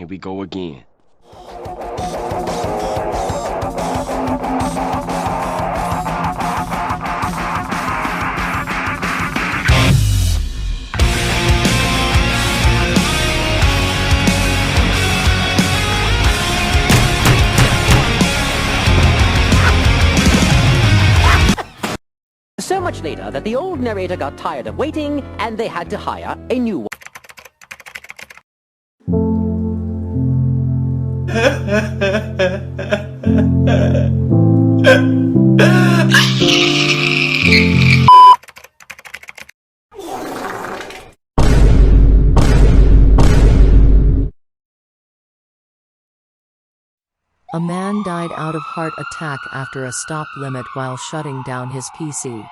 Here we go again. So much later that the old narrator got tired of waiting, and they had to hire a new one. A man died out of heart attack after a stop limit while shutting down his PC.